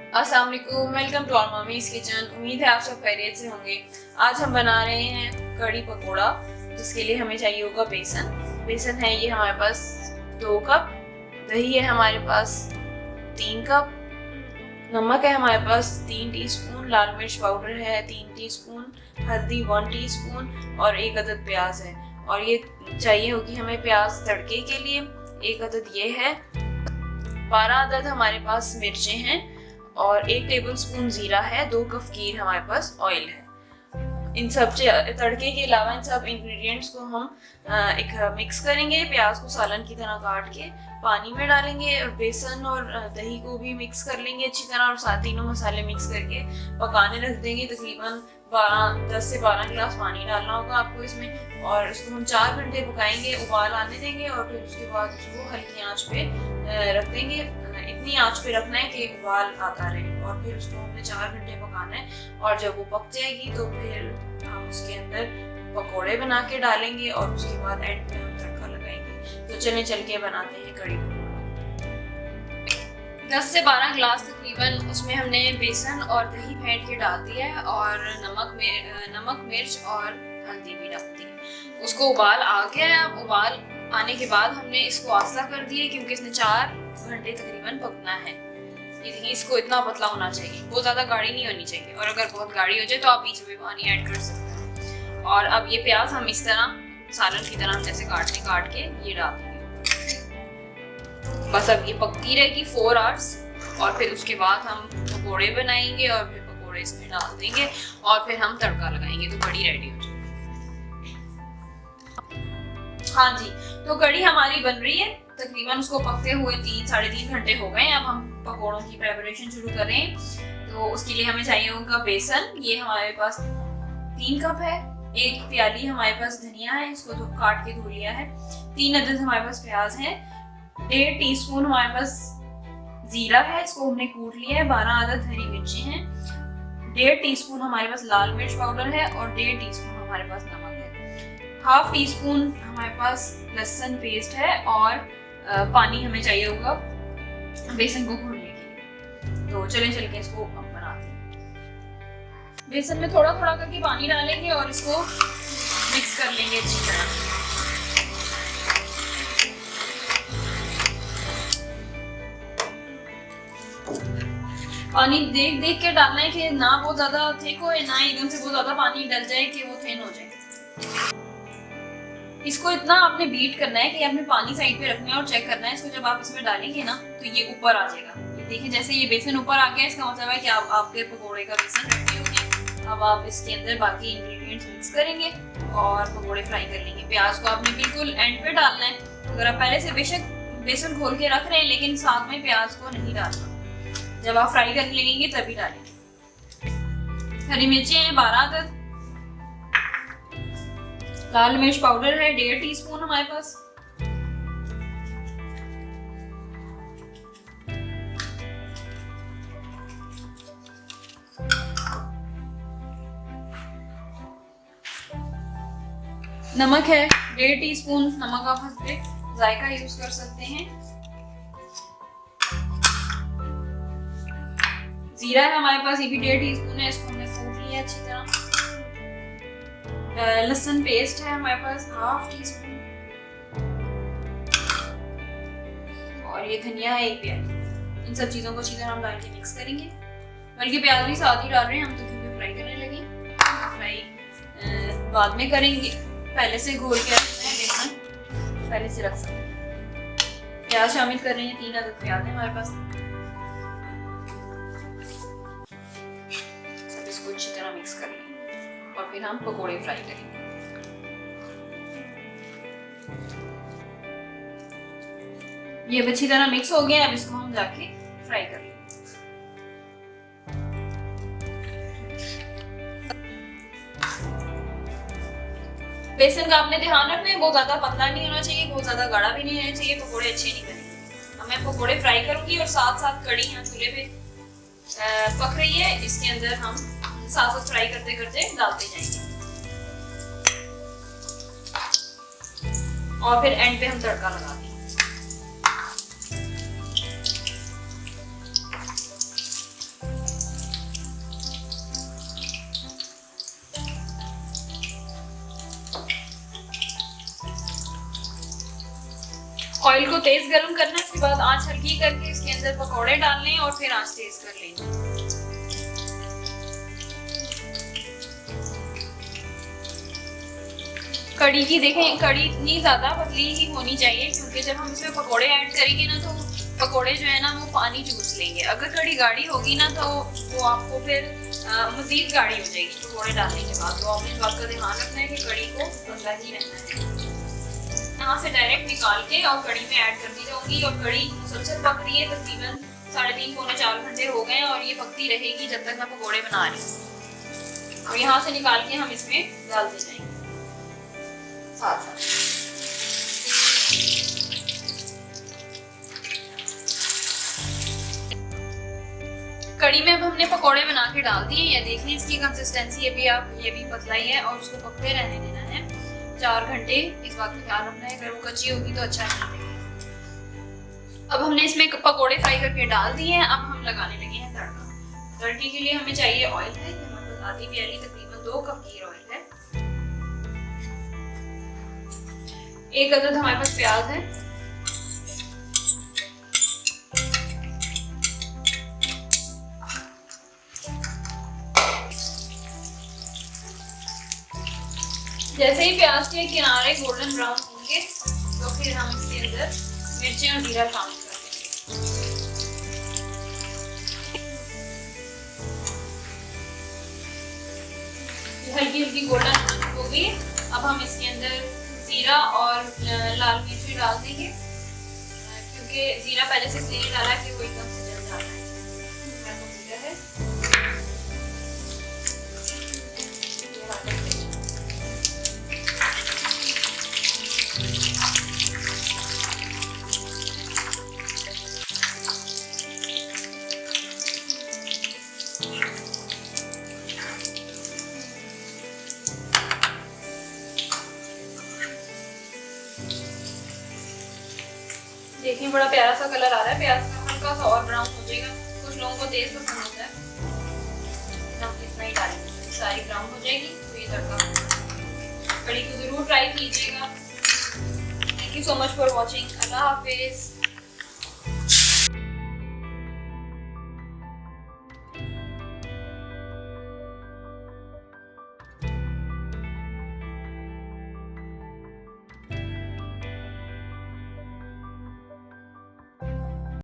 अस्सलाम वालेकुम, welcome to our mummy's kitchen. उम्मीद है आप सब खैरियत से होंगे। आज हम बना रहे हैं कड़ी पकोड़ा, जिसके लिए हमें चाहिए होगा बेसन है ये हमारे पास 2 कप, दही है हमारे पास 3 कप, नमक है हमारे पास 3 टीस्पून, लाल मिर्च पाउडर है 3 टीस्पून, हल्दी 1 टीस्पून और 1 अदद प्याज है। और ये चाहिए होगी हमें प्याज तड़के के लिए, 1 अदद ये है, 12 अदद हमारे पास मिर्चें हैं और 1 टेबलस्पून जीरा है, 2 कप खीर हमारे पास ऑयल है। इन सब तड़के के अलावा इन सब इंग्रेडिएंट्स को हम एक मिक्स करेंगे। प्याज को सालन की तरह काट के पानी में डालेंगे और बेसन और दही को भी मिक्स कर लेंगे अच्छी तरह और साथ तीनों मसाले मिक्स करके पकाने रख देंगे। तकरीबन 10 से 12 गिलास पानी डालना होगा आपको इसमें और उसको हम 4 घंटे पकाएंगे, उबाल आने देंगे और फिर उसके बाद उसको हल्की आंच पे रख देंगे। इतनी आंच पे रखना है कि उबाल आता रहे और फिर उसको हमने 4 घंटे पकाना है। और जब वो पक जाएगी तो फिर हम उसके अंदर पकोड़े बना के डालेंगे और उसके बाद एंड में हम तड़का लगाएंगे। तो चलें चल के बनाते हैं कड़ी पकोड़ा। 10 से 12 गिलास तकरीबन उसमें हमने बेसन और दही फेंट के डाल दिया है और नमक मिर्च और हल्दी भी डाल दी है। उसको उबाल आ गया है। अब उबाल आने के बाद हमने इसको आस्ता कर दिया क्योंकि इसने 4 घंटे तकरीबन पकना है। ये देखिए, इसको इतना पतला होना चाहिए, बहुत ज्यादा गाढ़ी नहीं होनी चाहिए। और अगर बहुत गाढ़ी हो जाए तो आप बीच में पानी ऐड कर सकते हैं। और अब ये प्याज हम इस तरह सालन की तरह जैसे काट के ये डाल देंगे। बस अब ये पकती रहेगी 4 आवर्स और फिर उसके बाद हम पकोड़े बनाएंगे और फिर पकोड़े इसमें डाल देंगे और फिर हम तड़का लगाएंगे तो कड़ी रेडी हो जाएगी। हाँ जी, तो कड़ी हमारी बन रही है। तकरीबन उसको पकते हुए 3-3.5 घंटे हो गए। अब हम पकोड़ों की प्रेपरेशन शुरू करें। तो उसके लिए हमें चाहिए होगा बेसन, ये हमारे पास 3 कप है, 1 प्याली हमारे पास धनिया है, इसको काट के धो लिया है, 3 अदद हमारे पास प्याज है, 1.5 टीस्पून हमारे पास जीरा है, इसको हमने कूट लिया है, 12 अदद हरी मिर्ची हैं, 1.5 टीस्पून हमारे पास लाल मिर्च पाउडर है और 1.5 टीस्पून हमारे पास नमक है, 1/2 टीस्पून हमारे पास लहसुन पेस्ट है और पानी हमें चाहिए होगा बेसन को घोलने के लिए। तो चलें चल के इसको अब बनाते हैं। बेसन में थोड़ा थोड़ा करके पानी डालेंगे और इसको मिक्स कर लेंगे अच्छी तरह। पानी देख देख के डालना है कि ना बहुत ज्यादा थिक हो ना एकदम से बहुत ज्यादा पानी डल जाए कि वो थिन हो जाए। इसको इतना आपने बीट करना है कि आपने पानी साइड पे रखना है और चेक करना है इसको। जब आप इसमें डालेंगे ना तो ये ऊपर आ जाएगा। देखिए जैसे ये बेसन ऊपर आ गया, इसका मतलब है कि आपके पकोड़े का बेसन रेडी हो गया। अब आप इसके अंदर बाकी इंग्रेडिएंट्स मिक्स करेंगे और पकोड़े फ्राई कर लेंगे। प्याज को आपने बिल्कुल एंड पे डालना है। अगर आप पहले से बेशक बेसन घोल के रख रहे हैं लेकिन साथ में प्याज को नहीं डालना, जब आप फ्राई करने लगेंगे तभी डालेंगे। हरी मिर्ची है 12 अदद, लाल मिर्च पाउडर है 1.5 टीस्पून हमारे पास, नमक है 1.5 टीस्पून, नमक आप हंसपे जायका यूज कर सकते हैं, जीरा है हमारे पास, ये भी 1.5 टीस्पून है, इसको हमने कूट लिया अच्छी तरह। लहसुन पेस्ट है हमारे पास 1/2 टीस्पून और ये धनिया है 1 प्याली। इन सब चीजों को अच्छी तरह हम डाल के मिक्स करेंगे। बल्कि प्याज भी साथ ही डाल रहे हैं हम, तो क्योंकि फ्राई करने लगे, फ्राई बाद में करेंगे। पहले से घोल के रखना है बेसन, पहले से रख सकते हैं। प्याज शामिल कर रहे हैं, 3 अदद प्याज है हमारे पास। इसको अच्छी तरह मिक्स कर लेंगे और फिर हम पकोड़े फ्राई करेंगे। ये अच्छी तरह मिक्स हो गया, अब इसको हम जाके फ्राई कर लेंगे। बेसन का आपने ध्यान रखना है, बहुत ज्यादा पतला नहीं होना चाहिए, बहुत ज्यादा गाढ़ा भी नहीं होना चाहिए, पकोड़े अच्छे नहीं बनेंगे। अब मैं पकोड़े फ्राई करूंगी और साथ साथ कड़ी यहाँ चूल्हे पे पक रही है, इसके अंदर हम साथ साथ फ्राई करते करते डालते जाएंगे और फिर एंड पे हम तड़का लगा देंगे। ऑयल को तेज गरम करना है, उसके बाद आंच हल्की करके इसके अंदर पकोड़े डालने हैं और फिर आंच तेज कर लेंगे। कड़ी की देखें, कड़ी इतनी ज्यादा पतली ही होनी चाहिए क्योंकि जब हम इसमें पकोड़े ऐड करेंगे ना तो पकोड़े जो है ना वो पानी चूस लेंगे। अगर कड़ी गाढ़ी होगी ना तो वो आपको फिर मजीद गाढ़ी हो जाएगी पकोड़े डालने के बाद। तो आपने इस बात का ध्यान रखना है कि कड़ी को पतला ही रहना है। यहाँ से डायरेक्ट निकाल के और कड़ी में ऐड करती जाऊंगी और कड़ी मुसलसल पक रही है, तकरीबन 3.5 पौने 4 घंटे हो गए और ये पकती रहेगी जब तक मैं पकोड़े बना रही हूँ। और यहाँ से निकाल के हम इसमें डालते जाएंगे साथ साथ। कड़ी में अब हमने पकोड़े बना के डाल दिए। ये देख लें इसकी कंसिस्टेंसी, ये भी पतला ही है और उसको पकते रहने देना है 4 घंटे। इस बात का ख्याल रखना है, अगर वो कच्ची होगी तो अच्छा नहीं लगेगा। अब हमने इसमें पकोड़े फ्राई करके डाल दिए हैं। अब हम लगाने लगे हैं तड़का। तड़के के लिए हमें चाहिए ऑयल है, मैं बताती भी रही, तकरीबन 2 कप की ऑयल है। 1 अदद हमारे पास प्याज है। जैसे ही प्याज के किनारे गोल्डन ब्राउन होंगे तो फिर हम इसके अंदर मिर्ची और जीरा शामिल कर देंगे। हल्की हल्की गोल्डन हो गई। अब हम इसके अंदर जीरा और लाल मिर्ची डाल देंगे क्योंकि जीरा पहले से इसलिए डाला कि वो एकदम से जल जाता है। जीरा है देखिए बड़ा प्यारा सा कलर आ रहा है। प्याज का हल्का सा और ब्राउन हो जाएगा। कुछ लोगों को तेज पसंद होता है, हम इतना ही डालेंगे। सारी ब्राउन हो जाएगी तो ये तड़का। कड़ी को जरूर ट्राई कीजिएगा। Thank you so much for watching. Allah Hafiz.